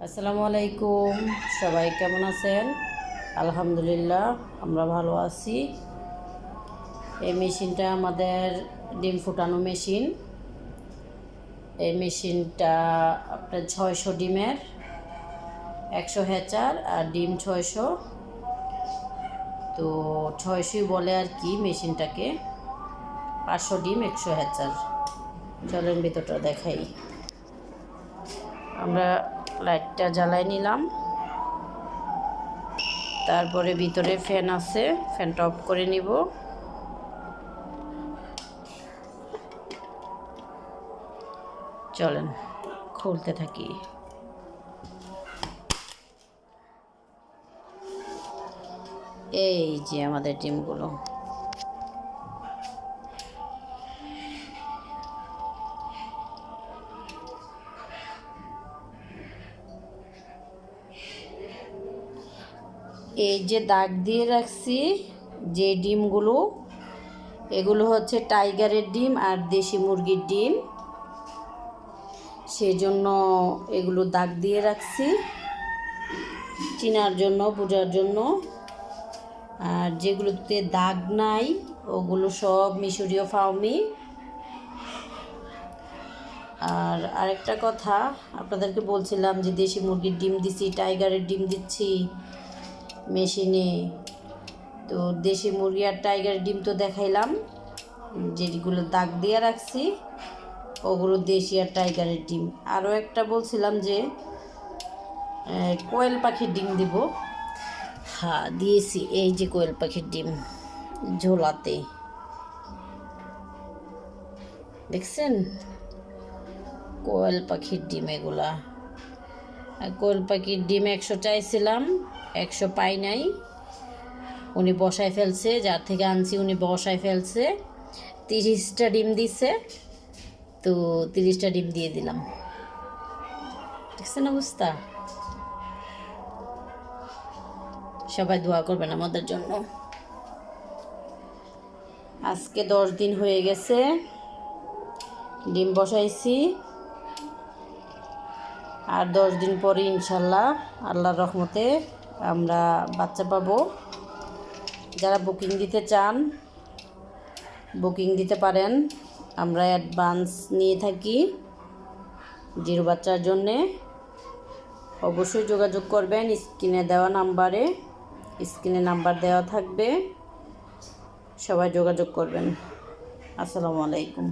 আসসালামু আলাইকুম, সবাই কেমন আছেন? আলহামদুলিল্লাহ, আমরা ভালো আছি। এই মেশিনটা আমাদের ডিম ফুটানো মেশিন। এই মেশিনটা আপনার 600 ডিমের, 100 হ্যাচার আর ডিম 600। তো 600ই বলে আর কি মেশিনটাকে। 500 ডিম, 100 হ্যাচার। চলেন ভিতরটা দেখাই। আমরা লাইটটা জ্বালাই নিলাম, তারপরে ভিতরে ফ্যান আছে, ফ্যানটা অফ করে নিব। চলেন খুলতে থাকি। এই যে আমাদের ডিমগুলো। এই যে দাগ দিয়ে রাখছি যে ডিমগুলো, এগুলো হচ্ছে টাইগারের ডিম আর দেশি মুরগির ডিম, সেজন্য এগুলো দাগ দিয়ে রাখছি চেনার জন্য, বোঝার জন্য। আর যেগুলোতে দাগ নাই ওগুলো সব মিশরীয় ফার্মি। আর আরেকটা কথা আপনাদেরকে বলছিলাম যে দেশি মুরগির ডিম দিচ্ছি, টাইগারের ডিম দিচ্ছি মেশিনে। তো দেশি মুরগি আর টাইগারের ডিম তো দেখাইলাম, যেগুলো দাগ দিয়ে রাখছি ওগুলো দেশি আর টাইগারের ডিম। আরও একটা বলছিলাম যে কোয়েল পাখির ডিম দিব। হ্যাঁ দিয়েছি, এই যে কোয়েল পাখির ডিম ঝোলাতে, দেখছেন? কোয়েল পাখির ডিম এগুলা। কোয়েল পাখির ডিম 100 চাইছিলাম, 100 পাই নাই। উনি বসায় ফেলছে, যার থেকে আনছি উনি বসায় ফেলছে। 30টা ডিম দিছে, তো 30টা ডিম দিয়ে দিলাম। দেখছেন অবস্থা? সবাই দোয়া করবেন আমাদের জন্য। আজকে 10 দিন হয়ে গেছে ডিম বসাইছি, আর 10 দিন পরে ইনশাল্লাহ আল্লাহর রহমতে আমরা বাচ্চা পাবো। যারা বুকিং দিতে চান বুকিং দিতে পারেন, আমরা অ্যাডভান্স নিয়ে থাকি 0 বাচ্চার জন্যে। অবশ্যই যোগাযোগ করবেন স্ক্রিনে দেওয়া নাম্বারে, স্ক্রিনে নাম্বার দেওয়া থাকবে, সবাই যোগাযোগ করবেন। আসসালামু আলাইকুম।